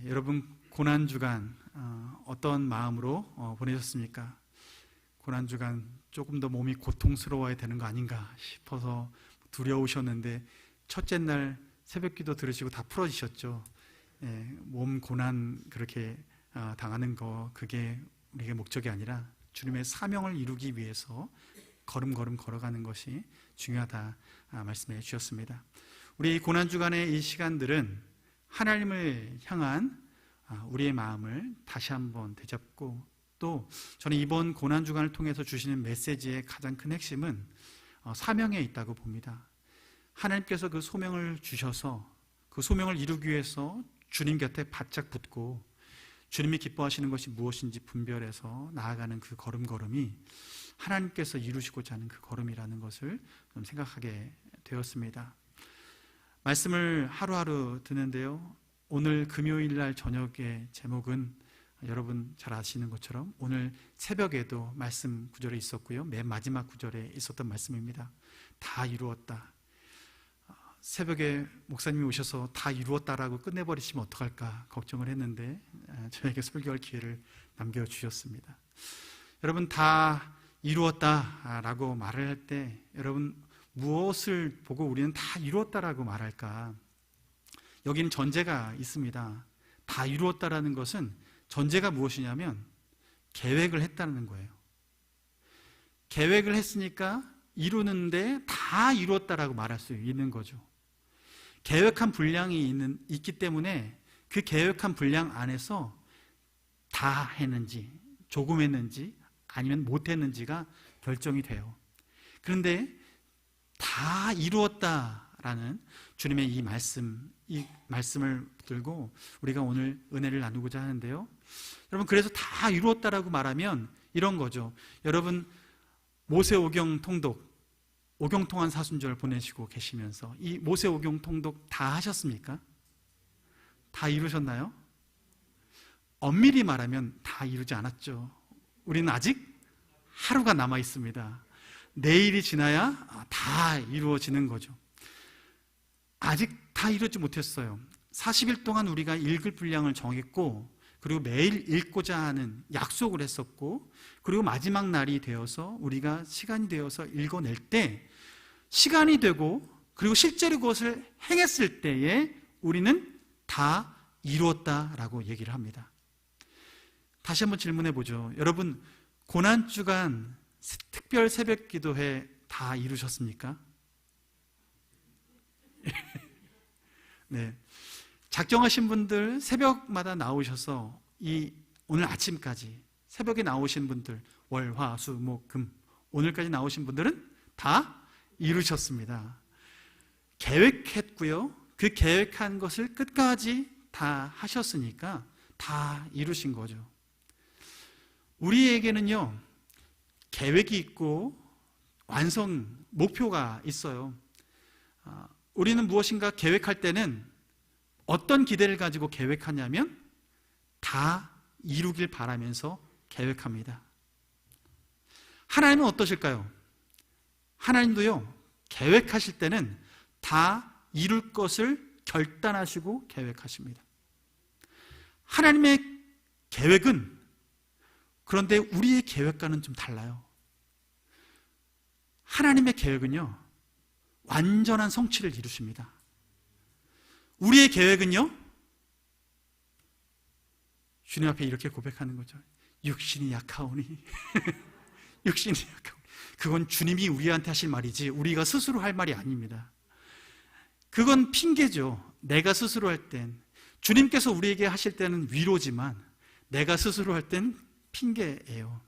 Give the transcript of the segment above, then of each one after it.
여러분 고난주간 어떤 마음으로 보내셨습니까? 고난주간 조금 더 몸이 고통스러워야 되는 거 아닌가 싶어서 두려우셨는데 첫째 날 새벽기도 들으시고 다 풀어지셨죠. 몸 고난 그렇게 당하는 거 그게 우리의 목적이 아니라 주님의 사명을 이루기 위해서 걸음걸음 걸어가는 것이 중요하다 말씀해 주셨습니다. 우리 고난주간의 이 시간들은 하나님을 향한 우리의 마음을 다시 한번 되잡고, 또 저는 이번 고난주간을 통해서 주시는 메시지의 가장 큰 핵심은 사명에 있다고 봅니다. 하나님께서 그 소명을 주셔서 그 소명을 이루기 위해서 주님 곁에 바짝 붙고 주님이 기뻐하시는 것이 무엇인지 분별해서 나아가는 그 걸음걸음이 하나님께서 이루시고자 하는 그 걸음이라는 것을 좀 생각하게 되었습니다. 말씀을 하루하루 듣는데요, 오늘 금요일 날 저녁의 제목은 여러분 잘 아시는 것처럼 오늘 새벽에도 말씀 구절에 있었고요, 맨 마지막 구절에 있었던 말씀입니다. 다 이루었다. 새벽에 목사님이 오셔서 다 이루었다라고 끝내버리시면 어떡할까 걱정을 했는데 저에게 설교할 기회를 남겨주셨습니다. 여러분, 다 이루었다라고 말을 할 때 여러분 무엇을 보고 우리는 다 이루었다라고 말할까? 여기는 전제가 있습니다. 다 이루었다라는 것은 전제가 무엇이냐면 계획을 했다는 거예요. 계획을 했으니까 이루는데 다 이루었다라고 말할 수 있는 거죠. 계획한 분량이 있기 때문에 그 계획한 분량 안에서 다 했는지 조금 했는지 아니면 못 했는지가 결정이 돼요. 그런데 다 이루었다라는 주님의 이 말씀을 들고 우리가 오늘 은혜를 나누고자 하는데요, 여러분, 그래서 다 이루었다라고 말하면 이런 거죠. 여러분, 모세오경 통독, 오경통한 사순절 보내시고 계시면서 이 모세오경 통독 다 하셨습니까? 다 이루셨나요? 엄밀히 말하면 다 이루지 않았죠. 우리는 아직 하루가 남아 있습니다. 내일이 지나야 다 이루어지는 거죠. 아직 다 이루지 못했어요. 40일 동안 우리가 읽을 분량을 정했고, 그리고 매일 읽고자 하는 약속을 했었고, 그리고 마지막 날이 되어서 우리가 시간이 되어서 읽어낼 때 시간이 되고, 그리고 실제로 그것을 행했을 때에 우리는 다 이루었다라고 얘기를 합니다. 다시 한번 질문해 보죠. 여러분, 고난주간 특별 새벽 기도회 다 이루셨습니까? 네. 작정하신 분들 새벽마다 나오셔서 오늘 아침까지 새벽에 나오신 분들, 월, 화, 수, 목, 금, 오늘까지 나오신 분들은 다 이루셨습니다. 계획했고요, 그 계획한 것을 끝까지 다 하셨으니까 다 이루신 거죠. 우리에게는요, 계획이 있고 완성 목표가 있어요. 우리는 무엇인가 계획할 때는 어떤 기대를 가지고 계획하냐면 다 이루길 바라면서 계획합니다. 하나님은 어떠실까요? 하나님도요, 계획하실 때는 다 이룰 것을 결단하시고 계획하십니다. 하나님의 계획은, 그런데 우리의 계획과는 좀 달라요. 하나님의 계획은요, 완전한 성취를 이루십니다. 우리의 계획은요, 주님 앞에 이렇게 고백하는 거죠. 육신이 약하오니 육신이 약하오니. 그건 주님이 우리한테 하실 말이지 우리가 스스로 할 말이 아닙니다. 그건 핑계죠. 내가 스스로 할 땐, 주님께서 우리에게 하실 때는 위로지만 내가 스스로 할 땐 핑계예요.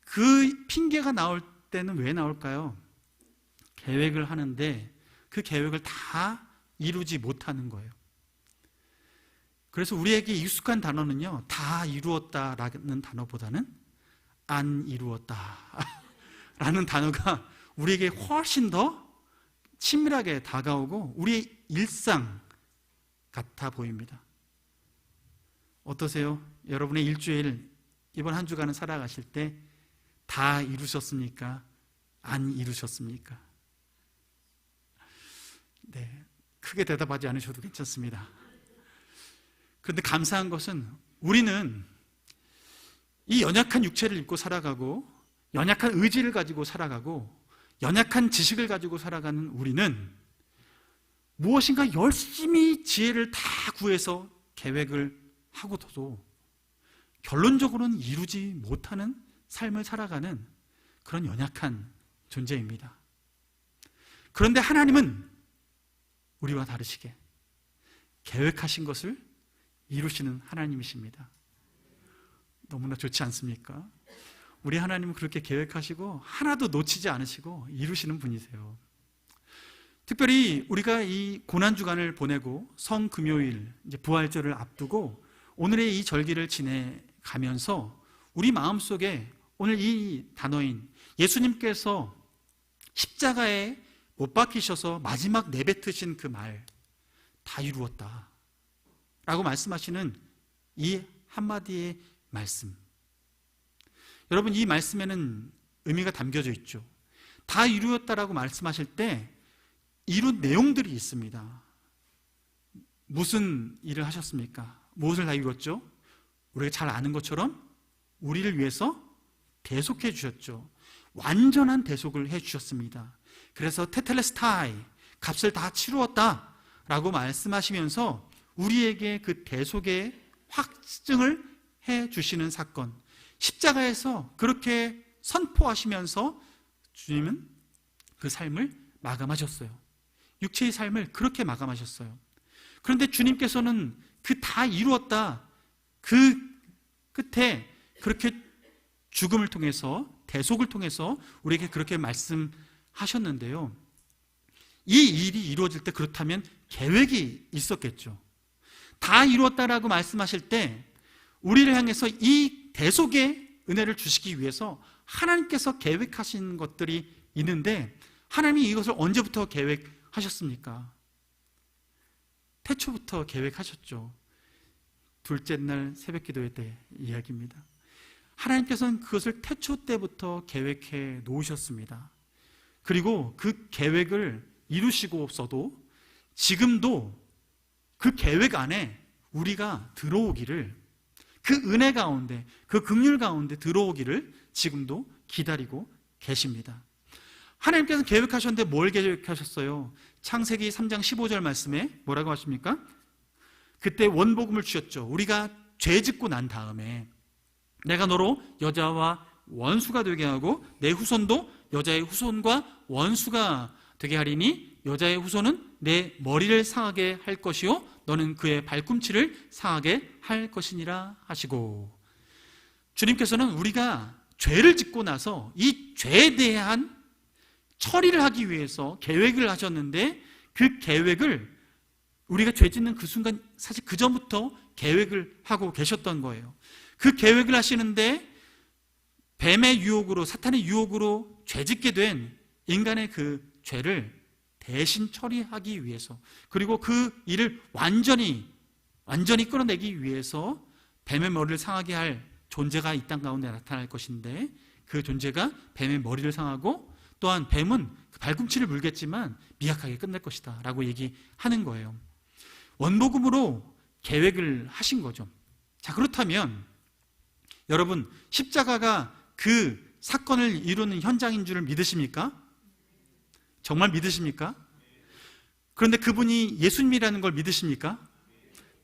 그 핑계가 나올 때는 왜 나올까요? 계획을 하는데 그 계획을 다 이루지 못하는 거예요. 그래서 우리에게 익숙한 단어는요, 다 이루었다라는 단어보다는 안 이루었다 라는 단어가 우리에게 훨씬 더 친밀하게 다가오고 우리의 일상 같아 보입니다. 어떠세요? 여러분의 일주일, 이번 한 주간을 살아가실 때 다 이루셨습니까? 안 이루셨습니까? 네, 크게 대답하지 않으셔도 괜찮습니다. 그런데 감사한 것은 우리는 이 연약한 육체를 입고 살아가고 연약한 의지를 가지고 살아가고 연약한 지식을 가지고 살아가는 우리는 무엇인가 열심히 지혜를 다 구해서 계획을 하고도 결론적으로는 이루지 못하는 삶을 살아가는 그런 연약한 존재입니다. 그런데 하나님은 우리와 다르시게 계획하신 것을 이루시는 하나님이십니다. 너무나 좋지 않습니까? 우리 하나님은 그렇게 계획하시고 하나도 놓치지 않으시고 이루시는 분이세요. 특별히 우리가 이 고난주간을 보내고 성금요일, 이제 부활절을 앞두고 오늘의 이 절기를 지내가면서 우리 마음속에 오늘 이 단어인 예수님께서 십자가에 못 박히셔서 마지막 내뱉으신 그 말, 다 이루었다 라고 말씀하시는 이 한마디의 말씀, 여러분, 이 말씀에는 의미가 담겨져 있죠. 다 이루었다라고 말씀하실 때 이룬 내용들이 있습니다. 무슨 일을 하셨습니까? 무엇을 다 이루었죠? 우리가 잘 아는 것처럼 우리를 위해서 대속해 주셨죠. 완전한 대속을 해 주셨습니다. 그래서 테텔레스타이, 값을 다 치루었다 라고 말씀하시면서 우리에게 그 대속의 확증을 해 주시는 사건, 십자가에서 그렇게 선포하시면서 주님은 그 삶을 마감하셨어요. 육체의 삶을 그렇게 마감하셨어요. 그런데 주님께서는 그 다 이루었다, 그 끝에 그렇게 죽음을 통해서, 대속을 통해서 우리에게 그렇게 말씀하셨는데요, 이 일이 이루어질 때 그렇다면 계획이 있었겠죠. 다 이루었다라고 말씀하실 때 우리를 향해서 이 대속의 은혜를 주시기 위해서 하나님께서 계획하신 것들이 있는데, 하나님이 이것을 언제부터 계획하셨습니까? 태초부터 계획하셨죠. 둘째 날 새벽 기도회 때 이야기입니다. 하나님께서는 그것을 태초 때부터 계획해 놓으셨습니다. 그리고 그 계획을 이루시고서도 지금도 그 계획 안에 우리가 들어오기를, 그 은혜 가운데, 그 긍휼 가운데 들어오기를 지금도 기다리고 계십니다. 하나님께서 계획하셨는데 뭘 계획하셨어요? 창세기 3장 15절 말씀에 뭐라고 하십니까? 그때 원복음을 주셨죠. 우리가 죄 짓고 난 다음에 내가 너로 여자와 원수가 되게 하고 내 후손도 여자의 후손과 원수가 되게 하리니 여자의 후손은 내 머리를 상하게 할 것이요 너는 그의 발꿈치를 상하게 할 것이니라 하시고, 주님께서는 우리가 죄를 짓고 나서 이 죄에 대한 처리를 하기 위해서 계획을 하셨는데, 그 계획을 우리가 죄 짓는 그 순간, 사실 그 전부터 계획을 하고 계셨던 거예요. 그 계획을 하시는데 뱀의 유혹으로, 사탄의 유혹으로 죄 짓게 된 인간의 그 죄를 대신 처리하기 위해서, 그리고 그 일을 완전히 끌어내기 위해서 뱀의 머리를 상하게 할 존재가 이 땅 가운데 나타날 것인데, 그 존재가 뱀의 머리를 상하고 또한 뱀은 발꿈치를 물겠지만 미약하게 끝낼 것이다 라고 얘기하는 거예요. 원복음으로 계획을 하신 거죠. 자, 그렇다면 여러분, 십자가가 그 사건을 이루는 현장인 줄을 믿으십니까? 정말 믿으십니까? 그런데 그분이 예수님이라는 걸 믿으십니까?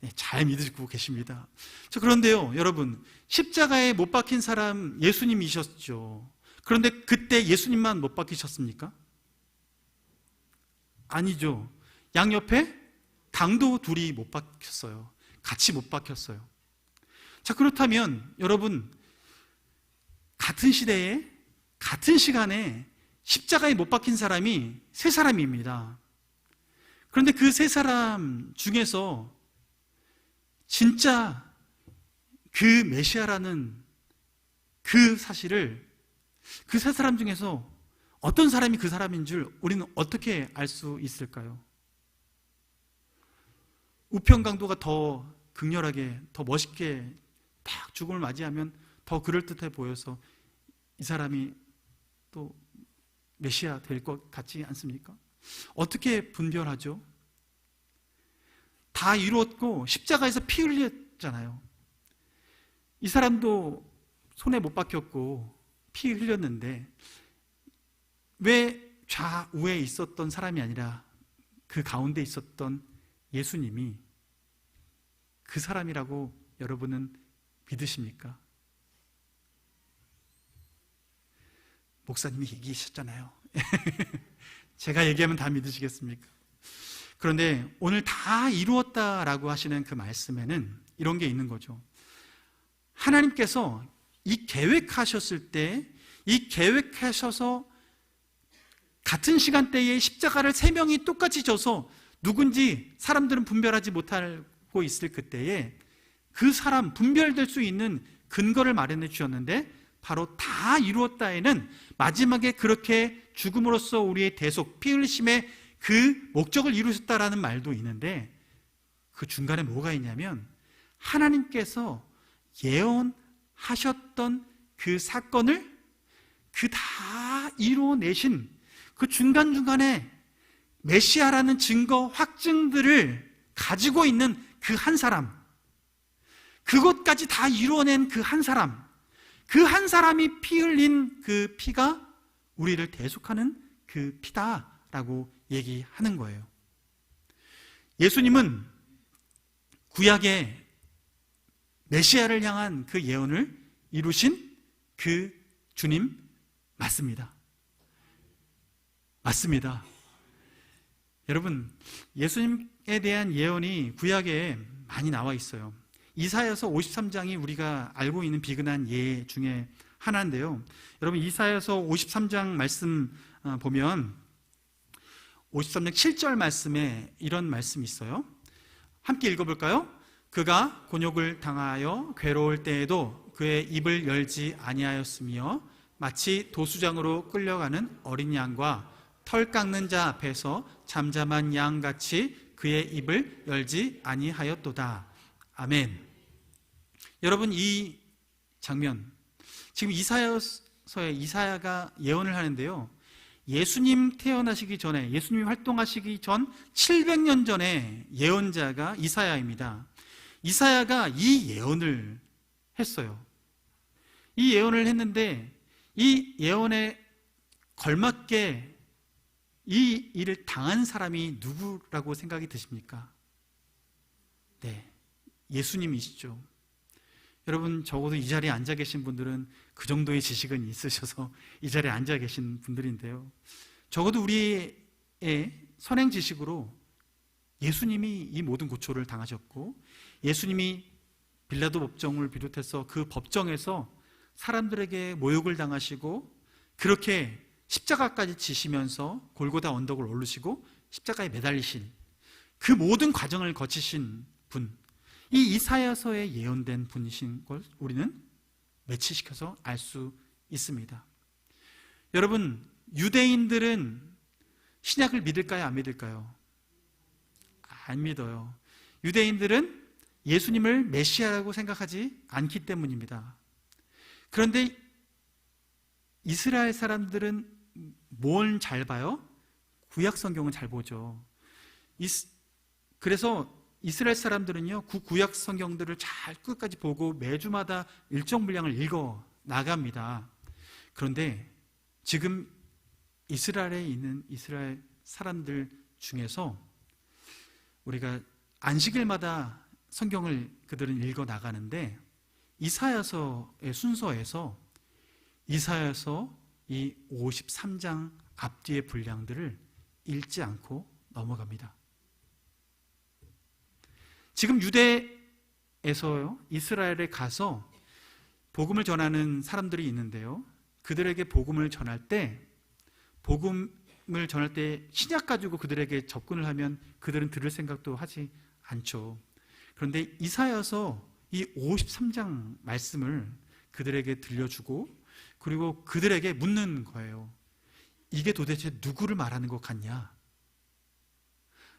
네, 잘 믿으시고 계십니다. 자, 그런데요, 여러분, 십자가에 못 박힌 사람 예수님이셨죠. 그런데 그때 예수님만 못 박히셨습니까? 아니죠. 양옆에 강도 둘이 못 박혔어요. 같이 못 박혔어요. 자, 그렇다면 여러분, 같은 시대에 같은 시간에 십자가에 못 박힌 사람이 세 사람입니다. 그런데 그 세 사람 중에서 진짜 그 메시아라는 그 사실을, 그 세 사람 중에서 어떤 사람이 그 사람인 줄 우리는 어떻게 알 수 있을까요? 우편강도가 더 극렬하게, 더 멋있게 딱 죽음을 맞이하면 더 그럴듯해 보여서 이 사람이 또 메시아 될 것 같지 않습니까? 어떻게 분별하죠? 다 이루었고 십자가에서 피 흘렸잖아요. 이 사람도 손에 못 박혔고 피 흘렸는데 왜 좌우에 있었던 사람이 아니라 그 가운데 있었던 예수님이 그 사람이라고 여러분은 믿으십니까? 목사님이 얘기하셨잖아요. 제가 얘기하면 다 믿으시겠습니까? 그런데 오늘 다 이루었다라고 하시는 그 말씀에는 이런 게 있는 거죠. 하나님께서 이 계획하셨을 때, 이 계획하셔서 같은 시간대에 십자가를 세 명이 똑같이 져서 누군지 사람들은 분별하지 못하고 있을 그때에 그 사람 분별될 수 있는 근거를 마련해 주셨는데, 바로 다 이루었다에는 마지막에 그렇게 죽음으로써 우리의 대속, 피 흘리심의 그 목적을 이루셨다라는 말도 있는데, 그 중간에 뭐가 있냐면 하나님께서 예언하셨던 그 사건을 그 다 이루어내신 그 중간중간에 메시아라는 증거, 확증들을 가지고 있는 그 한 사람, 그것까지 다 이루어낸 그 한 사람, 그 한 사람이 피 흘린 그 피가 우리를 대속하는 그 피다라고 얘기하는 거예요. 예수님은 구약의 메시아를 향한 그 예언을 이루신 그 주님 맞습니다. 맞습니다. 여러분, 예수님에 대한 예언이 구약에 많이 나와 있어요. 이사야서 53장이 우리가 알고 있는 비근한 예 중에 하나인데요. 여러분, 이사야서 53장 말씀 보면 53장 7절 말씀에 이런 말씀이 있어요. 함께 읽어볼까요? 그가 곤욕을 당하여 괴로울 때에도 그의 입을 열지 아니하였으며 마치 도수장으로 끌려가는 어린 양과 털 깎는 자 앞에서 잠잠한 양같이 그의 입을 열지 아니하였도다. 아멘. 여러분, 이 장면, 지금 이사야서에 이사야가 예언을 하는데요, 예수님 태어나시기 전에, 예수님 활동하시기 전 700년 전에 예언자가 이사야입니다. 이사야가 이 예언을 했어요. 이 예언을 했는데 이 예언에 걸맞게 이 일을 당한 사람이 누구라고 생각이 드십니까? 네, 예수님이시죠. 여러분, 적어도 이 자리에 앉아 계신 분들은 그 정도의 지식은 있으셔서 이 자리에 앉아 계신 분들인데요, 적어도 우리의 선행 지식으로 예수님이 이 모든 고초를 당하셨고, 예수님이 빌라도 법정을 비롯해서 그 법정에서 사람들에게 모욕을 당하시고 그렇게 십자가까지 지시면서 골고다 언덕을 오르시고 십자가에 매달리신 그 모든 과정을 거치신 분, 이 이사야서에 예언된 분이신 걸 우리는 매치시켜서 알 수 있습니다. 여러분, 유대인들은 신약을 믿을까요? 안 믿을까요? 안 믿어요. 유대인들은 예수님을 메시아라고 생각하지 않기 때문입니다. 그런데 이스라엘 사람들은 뭘 잘 봐요? 구약 성경은 잘 보죠. 그래서 이스라엘 사람들은요, 구약 성경들을 잘 끝까지 보고 매주마다 일정 분량을 읽어 나갑니다. 그런데 지금 이스라엘에 있는 이스라엘 사람들 중에서 우리가 안식일마다 성경을 그들은 읽어 나가는데, 이사야서의 순서에서 이사야서 이 53장 앞뒤의 분량들을 읽지 않고 넘어갑니다. 지금 유대에서요, 이스라엘에 가서 복음을 전하는 사람들이 있는데요, 그들에게 복음을 전할 때 신약 가지고 그들에게 접근을 하면 그들은 들을 생각도 하지 않죠. 그런데 이사야서 이 53장 말씀을 그들에게 들려주고, 그리고 그들에게 묻는 거예요. 이게 도대체 누구를 말하는 것 같냐?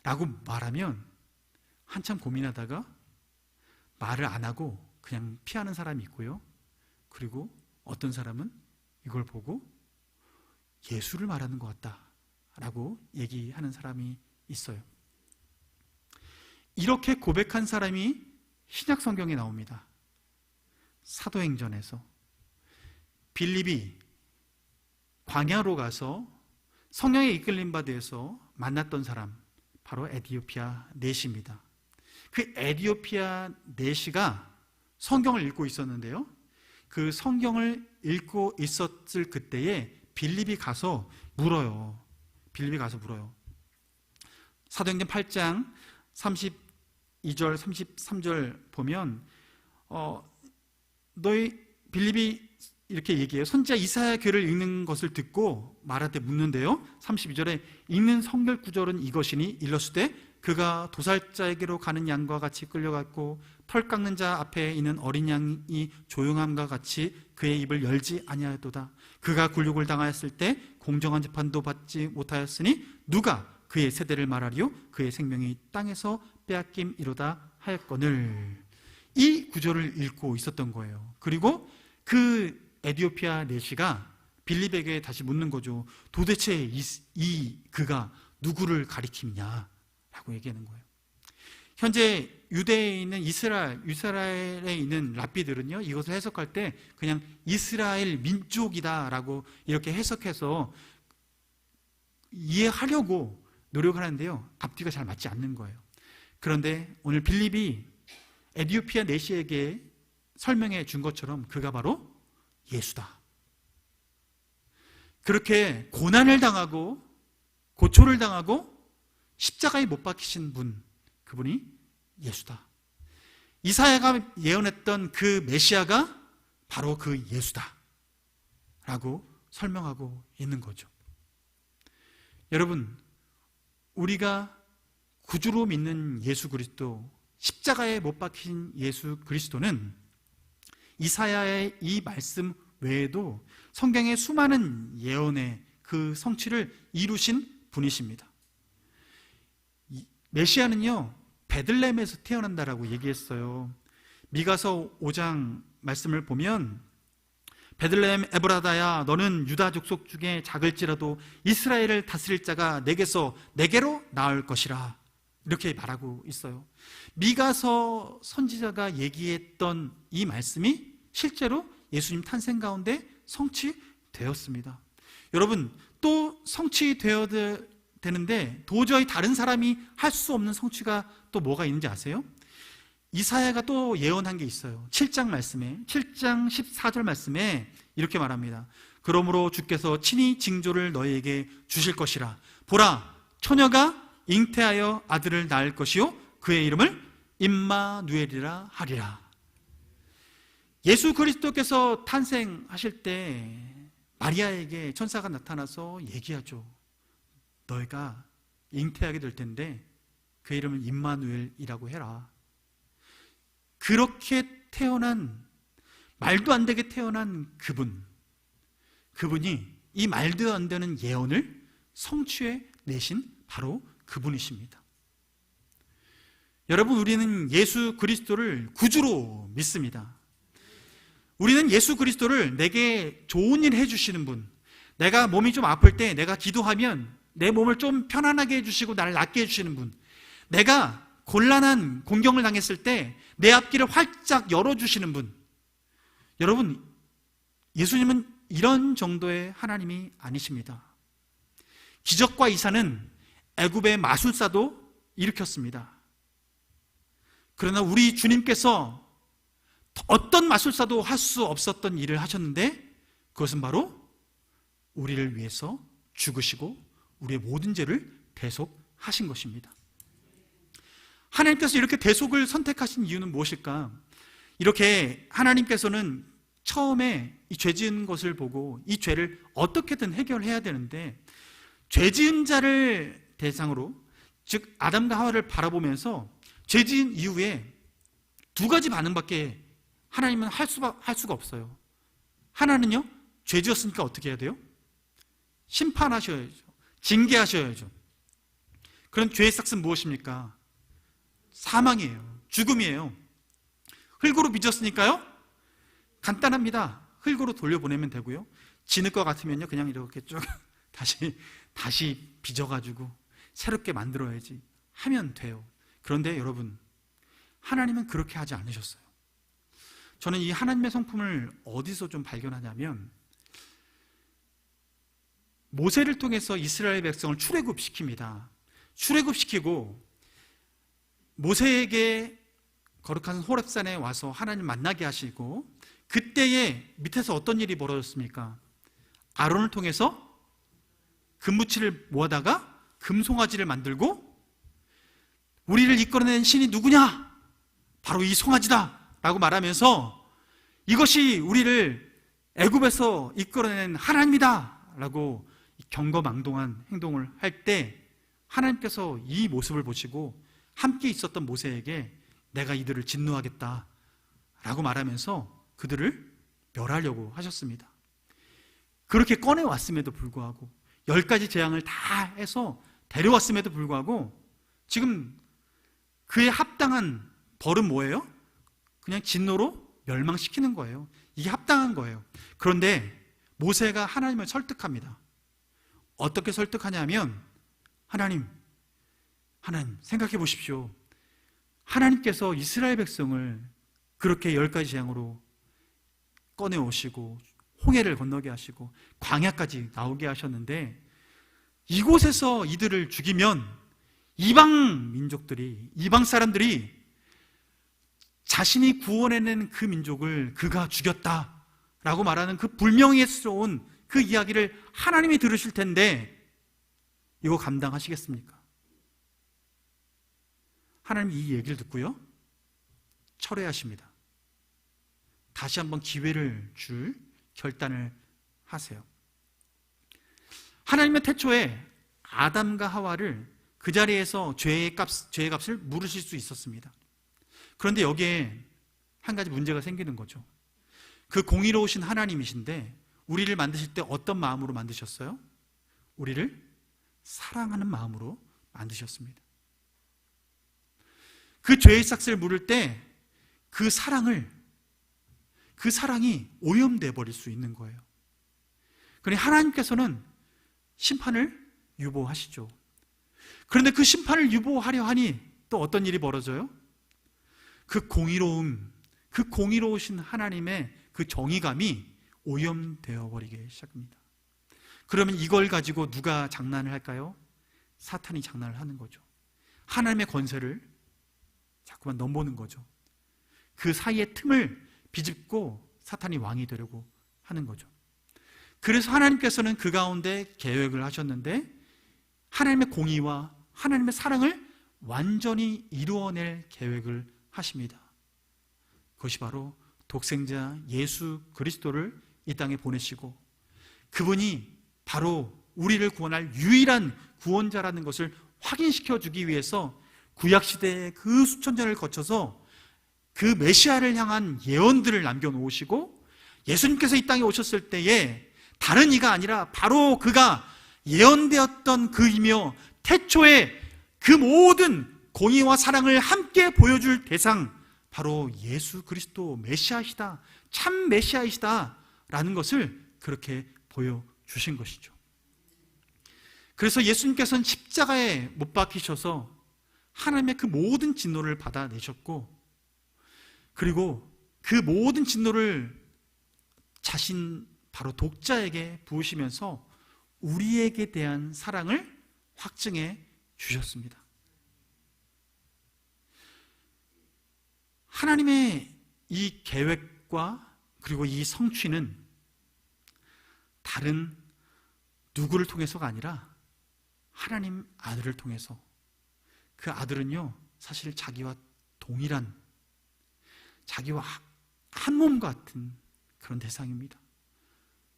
라고 말하면 한참 고민하다가 말을 안 하고 그냥 피하는 사람이 있고요, 그리고 어떤 사람은 이걸 보고 예수를 말하는 것 같다 라고 얘기하는 사람이 있어요. 이렇게 고백한 사람이 신약 성경에 나옵니다. 사도행전에서 빌립이 광야로 가서 성령에 이끌림 받아서 만났던 사람, 바로 에디오피아 내시입니다. 그 에디오피아 내시가 성경을 읽고 있었는데요, 그 성경을 읽고 있었을 그때에 빌립이 가서 물어요. 사도행전 8장 32절 33절 보면 너희 빌립이 이렇게 얘기해요. 선지자 이사야 글을 읽는 것을 듣고 말하되 묻는데요, 32절에 읽는 성경 구절은 이것이니 일렀으되 그가 도살자에게로 가는 양과 같이 끌려갔고 털 깎는 자 앞에 있는 어린 양이 조용함과 같이 그의 입을 열지 아니하였도다. 그가 굴욕을 당하였을 때 공정한 재판도 받지 못하였으니 누가 그의 세대를 말하리요? 그의 생명이 땅에서 빼앗김이로다 하였거늘. 이 구절을 읽고 있었던 거예요. 그리고 그 에디오피아 내시가 빌립에게 다시 묻는 거죠. 도대체 그가 누구를 가리키느냐 라고 얘기하는 거예요. 현재 유대에 있는 이스라엘에 있는 랍비들은요, 이것을 해석할 때 그냥 이스라엘 민족이다라고 이렇게 해석해서 이해하려고 노력을 하는데요, 앞뒤가 잘 맞지 않는 거예요. 그런데 오늘 빌립이 에디오피아 내시에게 설명해 준 것처럼 그가 바로 예수다. 그렇게 고난을 당하고 고초를 당하고 십자가에 못 박히신 분, 그분이 예수다. 이사야가 예언했던 그 메시아가 바로 그 예수다 라고 설명하고 있는 거죠. 여러분, 우리가 구주로 믿는 예수 그리스도, 십자가에 못 박힌 예수 그리스도는 이사야의 이 말씀 외에도 성경의 수많은 예언의 그 성취를 이루신 분이십니다. 메시아는요, 베들레헴에서 태어난다라고 얘기했어요. 미가서 5장 말씀을 보면 베들레헴 에브라다야, 너는 유다 족속 중에 작을지라도 이스라엘을 다스릴 자가 내게로 나올 것이라, 이렇게 말하고 있어요. 미가서 선지자가 얘기했던 이 말씀이 실제로 예수님 탄생 가운데 성취되었습니다. 여러분, 또 성취되어야 되는데 도저히 다른 사람이 할 수 없는 성취가 또 뭐가 있는지 아세요? 이사야가 또 예언한 게 있어요. 7장 14절 말씀에 이렇게 말합니다. 그러므로 주께서 친히 징조를 너희에게 주실 것이라. 보라, 처녀가 잉태하여 아들을 낳을 것이요 그의 이름을 임마누엘이라 하리라. 예수 그리스도께서 탄생하실 때 마리아에게 천사가 나타나서 얘기하죠. 너희가 잉태하게 될 텐데 그 이름은 임마누엘이라고 해라. 그렇게 태어난, 말도 안 되게 태어난 그분이 이 말도 안 되는 예언을 성취해 내신 바로 그분이십니다. 여러분, 우리는 예수 그리스도를 구주로 믿습니다. 우리는 예수 그리스도를 내게 좋은 일 해주시는 분, 내가 몸이 좀 아플 때 내가 기도하면 내 몸을 좀 편안하게 해주시고 나를 낫게 해주시는 분, 내가 곤란한 공경을 당했을 때 내 앞길을 활짝 열어주시는 분. 여러분, 예수님은 이런 정도의 하나님이 아니십니다. 기적과 이사는 애굽의 마술사도 일으켰습니다. 그러나 우리 주님께서 어떤 마술사도 할 수 없었던 일을 하셨는데 그것은 바로 우리를 위해서 죽으시고 우리의 모든 죄를 대속하신 것입니다. 하나님께서 이렇게 대속을 선택하신 이유는 무엇일까? 이렇게 하나님께서는 처음에 이 죄 지은 것을 보고 이 죄를 어떻게든 해결해야 되는데 죄 지은 자를 대상으로, 즉 아담과 하와를 바라보면서 죄 지은 이후에 두 가지 반응밖에 하나님은 할 수가 없어요. 하나는요, 죄 지었으니까 어떻게 해야 돼요? 심판하셔야죠. 징계하셔야죠. 그럼 죄의 삭은 무엇입니까? 사망이에요. 죽음이에요. 흙으로 빚었으니까요, 간단합니다. 흙으로 돌려보내면 되고요. 진흙 것 같으면요, 그냥 이렇게 쭉 다시 빚어가지고 새롭게 만들어야지 하면 돼요. 그런데 여러분, 하나님은 그렇게 하지 않으셨어요. 저는 이 하나님의 성품을 어디서 좀 발견하냐면, 모세를 통해서 이스라엘 백성을 출애굽시킵니다. 출애굽시키고 모세에게 거룩한 호렙산에 와서 하나님 만나게 하시고, 그때에 밑에서 어떤 일이 벌어졌습니까? 아론을 통해서 금붙이를 모아다가 금송아지를 만들고, 우리를 이끌어낸 신이 누구냐? 바로 이 송아지다 라고 말하면서, 이것이 우리를 애굽에서 이끌어낸 하나님이다 라고 경거망동한 행동을 할 때, 하나님께서 이 모습을 보시고 함께 있었던 모세에게 내가 이들을 진노하겠다 라고 말하면서 그들을 멸하려고 하셨습니다. 그렇게 꺼내왔음에도 불구하고, 10가지 재앙을 다 해서 데려왔음에도 불구하고 지금 그에 합당한 벌은 뭐예요? 그냥 진노로 멸망시키는 거예요. 이게 합당한 거예요. 그런데 모세가 하나님을 설득합니다. 어떻게 설득하냐면, 하나님 생각해 보십시오. 하나님께서 이스라엘 백성을 그렇게 10가지 재앙으로 꺼내오시고 홍해를 건너게 하시고 광야까지 나오게 하셨는데, 이곳에서 이들을 죽이면 이방 민족들이, 이방 사람들이 자신이 구원해낸 그 민족을 그가 죽였다라고 말하는 그 불명예스러운 그 이야기를 하나님이 들으실 텐데, 이거 감당하시겠습니까? 하나님 이 얘기를 듣고요, 철회하십니다. 다시 한번 기회를 줄 결단을 하세요. 하나님은 태초에 아담과 하와를 그 자리에서 죄의 값을 물으실 수 있었습니다. 그런데 여기에 한 가지 문제가 생기는 거죠. 그 공의로우신 하나님이신데 우리를 만드실 때 어떤 마음으로 만드셨어요? 우리를 사랑하는 마음으로 만드셨습니다. 그 죄의 싹을 물을 때 그 사랑이 오염되어 버릴 수 있는 거예요. 그러니 하나님께서는 심판을 유보하시죠. 그런데 그 심판을 유보하려 하니 또 어떤 일이 벌어져요? 그 공의로우신 하나님의 그 정의감이 오염되어 버리기 시작합니다. 그러면 이걸 가지고 누가 장난을 할까요? 사탄이 장난을 하는 거죠. 하나님의 권세를 자꾸만 넘보는 거죠. 그 사이의 틈을 비집고 사탄이 왕이 되려고 하는 거죠. 그래서 하나님께서는 그 가운데 계획을 하셨는데, 하나님의 공의와 하나님의 사랑을 완전히 이루어낼 계획을 하십니다. 그것이 바로 독생자 예수 그리스도를 이 땅에 보내시고, 그분이 바로 우리를 구원할 유일한 구원자라는 것을 확인시켜 주기 위해서 구약시대의 그 수천 년을 거쳐서 그 메시아를 향한 예언들을 남겨놓으시고, 예수님께서 이 땅에 오셨을 때에 다른 이가 아니라 바로 그가 예언되었던 그이며 태초에 그 모든 공의와 사랑을 함께 보여줄 대상, 바로 예수 그리스도 메시아이시다, 참 메시아이시다 라는 것을 그렇게 보여주신 것이죠. 그래서 예수님께서는 십자가에 못 박히셔서 하나님의 그 모든 진노를 받아내셨고, 그리고 그 모든 진노를 자신 바로 독자에게 부으시면서 우리에게 대한 사랑을 확증해 주셨습니다. 하나님의 이 계획과 그리고 이 성취는 다른 누구를 통해서가 아니라 하나님 아들을 통해서, 그 아들은요 사실 자기와 동일한, 자기와 한 몸 같은 그런 대상입니다.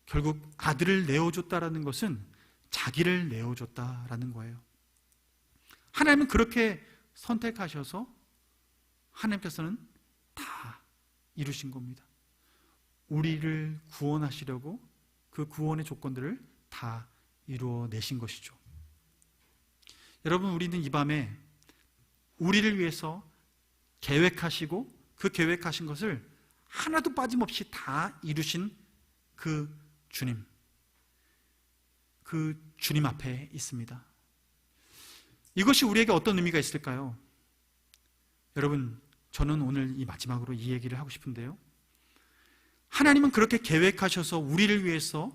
결국 아들을 내어줬다라는 것은 자기를 내어줬다라는 거예요. 하나님은 그렇게 선택하셔서 하나님께서는 다 이루신 겁니다. 우리를 구원하시려고 그 구원의 조건들을 다 이루어내신 것이죠. 여러분, 우리는 이 밤에 우리를 위해서 계획하시고 그 계획하신 것을 하나도 빠짐없이 다 이루신 그 주님 앞에 있습니다. 이것이 우리에게 어떤 의미가 있을까요? 여러분, 저는 오늘 이 마지막으로 이 얘기를 하고 싶은데요. 하나님은 그렇게 계획하셔서 우리를 위해서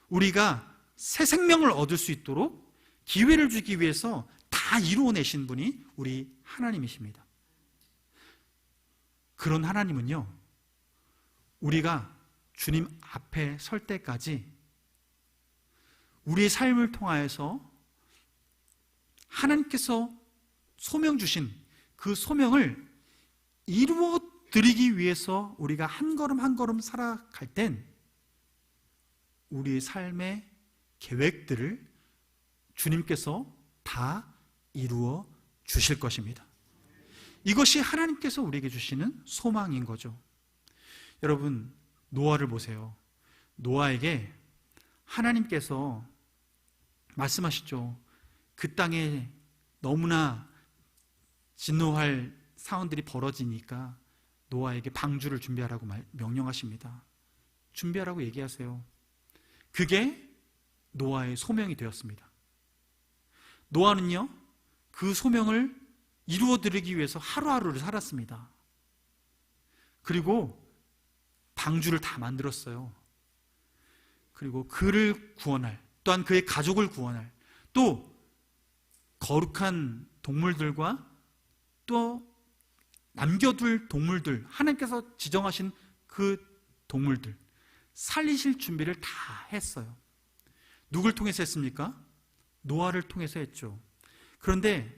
우리가 새 생명을 얻을 수 있도록 기회를 주기 위해서 다 이루어내신 분이 우리 하나님이십니다. 그런 하나님은요, 우리가 주님 앞에 설 때까지 우리의 삶을 통하여서 하나님께서 소명 주신 그 소명을 이루어 드리기 위해서 우리가 한 걸음 한 걸음 살아갈 땐 우리의 삶의 계획들을 주님께서 다 이루어 주실 것입니다. 이것이 하나님께서 우리에게 주시는 소망인 거죠. 여러분, 노아를 보세요. 노아에게 하나님께서 말씀하시죠. 그 땅에 너무나 진노할 상황들이 벌어지니까 노아에게 방주를 준비하라고 명령하십니다. 준비하라고 얘기하세요. 그게 노아의 소명이 되었습니다. 노아는요, 그 소명을 이루어드리기 위해서 하루하루를 살았습니다. 그리고 방주를 다 만들었어요. 그리고 그를 구원할, 또한 그의 가족을 구원할, 또 거룩한 동물들과 또 남겨둘 동물들, 하나님께서 지정하신 그 동물들 살리실 준비를 다 했어요. 누굴 통해서 했습니까? 노아를 통해서 했죠. 그런데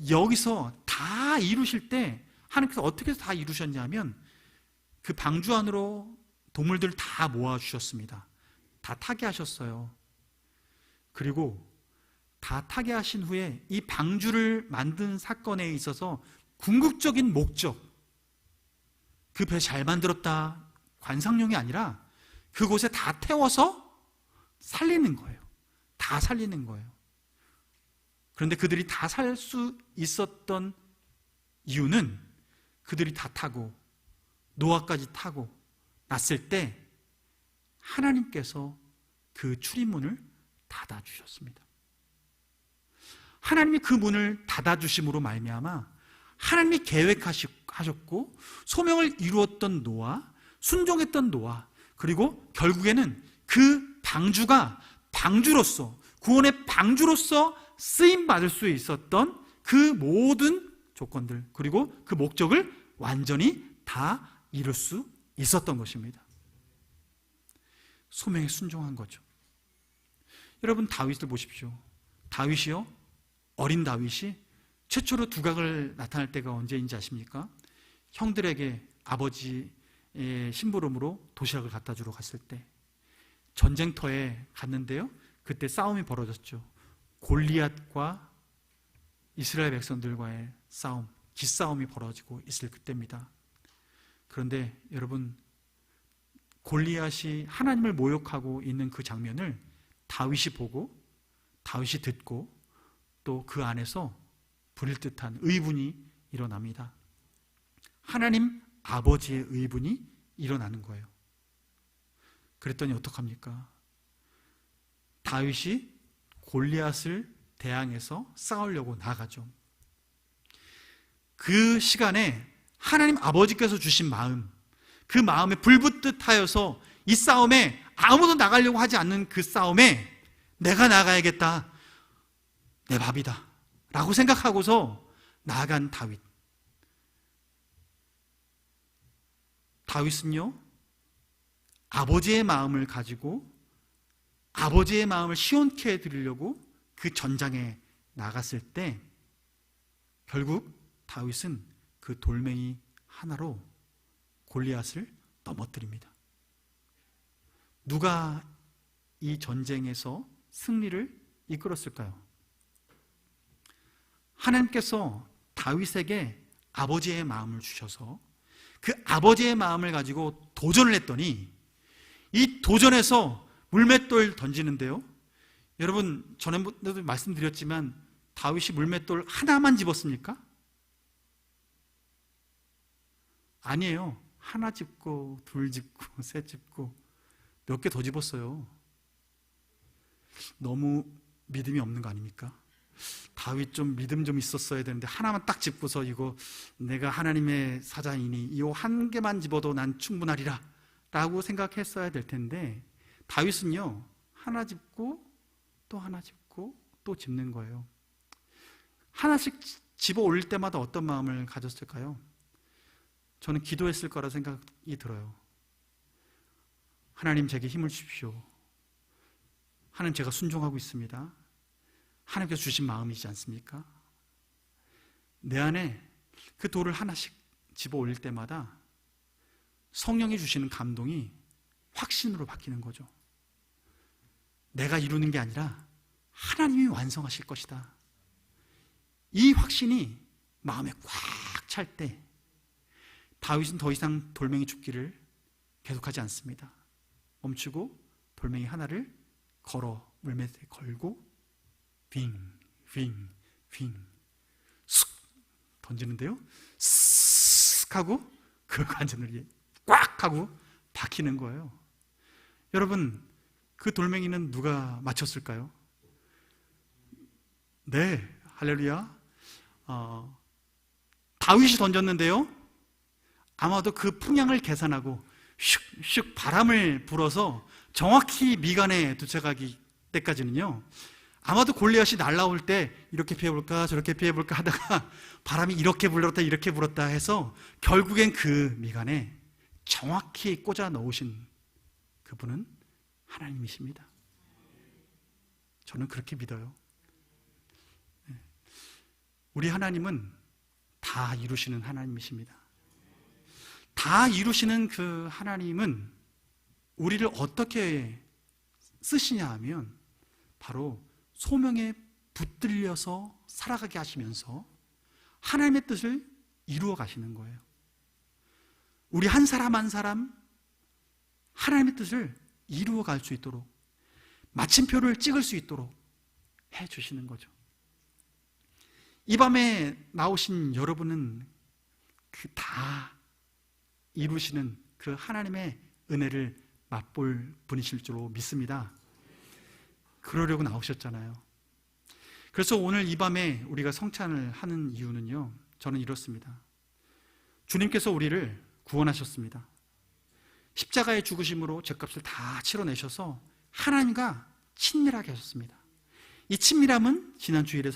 여기서 다 이루실 때 하나님께서 어떻게 해서 다 이루셨냐면 그 방주 안으로 동물들을 다 모아주셨습니다. 다 타게 하셨어요. 그리고 다 타게 하신 후에 이 방주를 만든 사건에 있어서 궁극적인 목적, 그 배 잘 만들었다 관상용이 아니라 그곳에 다 태워서 살리는 거예요. 다 살리는 거예요. 그런데 그들이 다 살 수 있었던 이유는 그들이 다 타고 노아까지 타고 났을 때 하나님께서 그 출입문을 닫아주셨습니다. 하나님이 그 문을 닫아주심으로 말미암아 하나님이 계획하셨고 소명을 이루었던 노아, 순종했던 노아, 그리고 결국에는 그 방주가 방주로서, 구원의 방주로서 쓰임받을 수 있었던 그 모든 조건들, 그리고 그 목적을 완전히 다 이룰 수 있었던 것입니다. 소명에 순종한 거죠. 여러분, 다윗을 보십시오. 다윗이요, 어린 다윗이 최초로 두각을 나타날 때가 언제인지 아십니까? 형들에게 아버지의 심부름으로 도시락을 갖다 주러 갔을 때 전쟁터에 갔는데요, 그때 싸움이 벌어졌죠. 골리앗과 이스라엘 백성들과의 싸움, 기싸움이 벌어지고 있을 그때입니다. 그런데 여러분, 골리앗이 하나님을 모욕하고 있는 그 장면을 다윗이 보고, 다윗이 듣고, 또 그 안에서 부릴 듯한 의분이 일어납니다. 하나님 아버지의 의분이 일어나는 거예요. 그랬더니 어떡합니까? 다윗이 골리앗을 대항해서 싸우려고 나가죠. 그 시간에 하나님 아버지께서 주신 마음, 그 마음에 불붙듯 하여서 이 싸움에 아무도 나가려고 하지 않는 그 싸움에 내가 나가야겠다, 내 밥이다 라고 생각하고서 나간 다윗. 다윗은요, 아버지의 마음을 가지고 아버지의 마음을 시원케 해드리려고 그 전장에 나갔을 때 결국 다윗은 그 돌멩이 하나로 골리앗을 넘어뜨립니다. 누가 이 전쟁에서 승리를 이끌었을까요? 하나님께서 다윗에게 아버지의 마음을 주셔서 그 아버지의 마음을 가지고 도전을 했더니 이 도전에서 물맷돌 던지는데요, 여러분, 전에도 말씀드렸지만 다윗이 물맷돌 하나만 집었습니까? 아니에요. 하나 집고 둘 집고 셋 집고 몇 개 더 집었어요. 너무 믿음이 없는 거 아닙니까? 다윗 좀 믿음 좀 있었어야 되는데 하나만 딱 짚고서 이거 내가 하나님의 사자이니 이 한 개만 집어도 난 충분하리라 라고 생각했어야 될 텐데 다윗은요 하나 짚고 또 하나 짚고 또 짚는 거예요. 하나씩 집어 올릴 때마다 어떤 마음을 가졌을까요? 저는 기도했을 거라 생각이 들어요. 하나님 제게 힘을 주십시오. 하나님 제가 순종하고 있습니다. 하나님께서 주신 마음이지 않습니까? 내 안에 그 돌을 하나씩 집어 올릴 때마다 성령이 주시는 감동이 확신으로 바뀌는 거죠. 내가 이루는 게 아니라 하나님이 완성하실 것이다. 이 확신이 마음에 꽉 찰 때 다윗은 더 이상 돌멩이 줍기를 계속하지 않습니다. 멈추고 돌멩이 하나를 걸어 물맷에 걸고 빙 쑥 던지는데요, 쓱 하고 그 관절이 꽉 하고 박히는 거예요. 여러분, 그 돌멩이는 누가 맞췄을까요? 네, 할렐루야. 다윗이 던졌는데요, 아마도 그 풍향을 계산하고 슉슉 바람을 불어서 정확히 미간에 도착하기 때까지는요, 아마도 골리앗이 날아올 때 이렇게 피해볼까 저렇게 피해볼까 하다가 바람이 이렇게 불었다 이렇게 불었다 해서 결국엔 그 미간에 정확히 꽂아 넣으신 그분은 하나님이십니다. 저는 그렇게 믿어요. 우리 하나님은 다 이루시는 하나님이십니다. 다 이루시는 그 하나님은 우리를 어떻게 쓰시냐 하면 바로 소명에 붙들려서 살아가게 하시면서 하나님의 뜻을 이루어 가시는 거예요. 우리 한 사람 한 사람 하나님의 뜻을 이루어 갈 수 있도록, 마침표를 찍을 수 있도록 해 주시는 거죠. 이 밤에 나오신 여러분은 그 다 이루시는 그 하나님의 은혜를 맛볼 분이실 줄로 믿습니다. 그러려고 나오셨잖아요. 그래서 오늘 이 밤에 우리가 성찬을 하는 이유는요, 저는 이렇습니다. 주님께서 우리를 구원하셨습니다. 십자가의 죽으심으로 죄값을 다 치러내셔서 하나님과 친밀하게 하셨습니다. 이 친밀함은 지난 주일에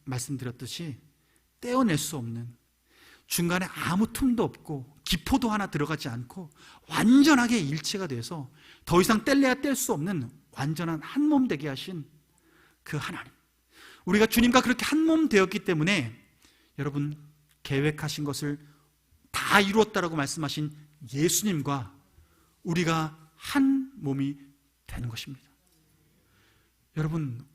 말씀드렸듯이 떼어낼 수 없는, 중간에 아무 틈도 없고 기포도 하나 들어가지 않고 완전하게 일체가 돼서 더 이상 뗄래야 뗄 수 없는 완전한 한 몸 되게 하신 그 하나님, 우리가 주님과 그렇게 한 몸 되었기 때문에 여러분, 계획하신 것을 다 이루었다라고 말씀하신 예수님과 우리가 한 몸이 되는 것입니다. 여러분,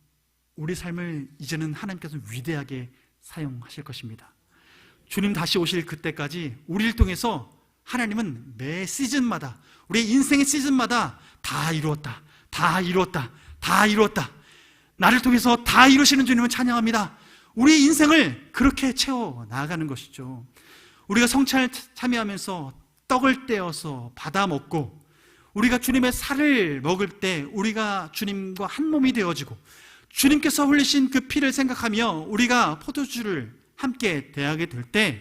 우리 삶을 이제는 하나님께서 위대하게 사용하실 것입니다. 주님 다시 오실 그때까지 우리를 통해서 하나님은 매 시즌마다, 우리의 인생의 시즌마다 다 이루었다, 다 이루었다, 다 이루었다, 나를 통해서 다 이루시는 주님을 찬양합니다. 우리 인생을 그렇게 채워 나가는 것이죠. 우리가 성찬을 참여하면서 떡을 떼어서 받아 먹고, 우리가 주님의 살을 먹을 때 우리가 주님과 한 몸이 되어지고, 주님께서 흘리신 그 피를 생각하며 우리가 포도주를 함께 대하게 될 때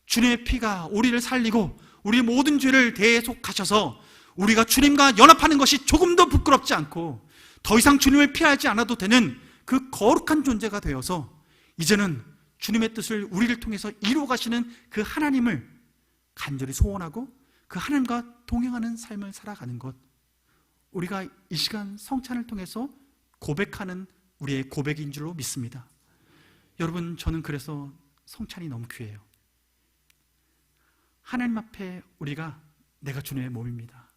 주님의 피가 우리를 살리고 우리 모든 죄를 대속하셔서 우리가 주님과 연합하는 것이 조금도 부끄럽지 않고 더 이상 주님을 피하지 않아도 되는 그 거룩한 존재가 되어서 이제는 주님의 뜻을 우리를 통해서 이루어 가시는 그 하나님을 간절히 소원하고 그 하나님과 동행하는 삶을 살아가는 것, 우리가 이 시간 성찬을 통해서 고백하는 우리의 고백인 줄로 믿습니다. 여러분, 저는 그래서 성찬이 너무 귀해요. 하나님 앞에 우리가 내가 주님의 몸입니다.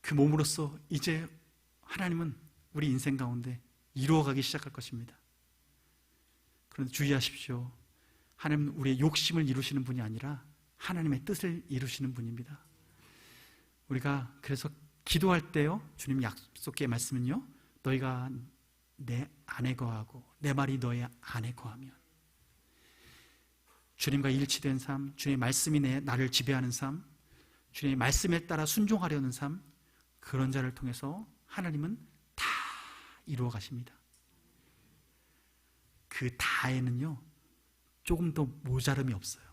그 몸으로서 이제 하나님은 우리 인생 가운데 이루어가기 시작할 것입니다. 그런데 주의하십시오. 하나님은 우리의 욕심을 이루시는 분이 아니라 하나님의 뜻을 이루시는 분입니다. 우리가 그래서 기도할 때요, 주님 약속의 말씀은요, 너희가 내 안에 거하고 내 말이 너희 안에 거하면, 주님과 일치된 삶, 주님의 말씀이 나를 지배하는 삶, 주님의 말씀에 따라 순종하려는 삶, 그런 자를 통해서 하나님은 다 이루어 가십니다. 그 다에는요 조금도 모자름이 없어요.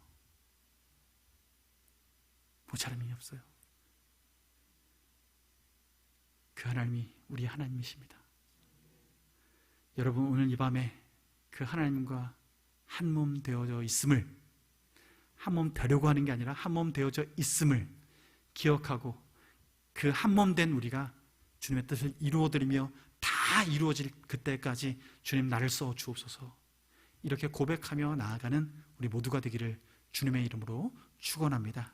모자름이 없어요. 그 하나님이 우리 하나님이십니다. 여러분, 오늘 이 밤에 그 하나님과 한 몸 되어져 있음을, 한 몸 되려고 하는 게 아니라 한 몸 되어져 있음을 기억하고 그 한 몸 된 우리가 주님의 뜻을 이루어드리며 다 이루어질 그때까지 주님 나를 써 주옵소서, 이렇게 고백하며 나아가는 우리 모두가 되기를 주님의 이름으로 축원합니다.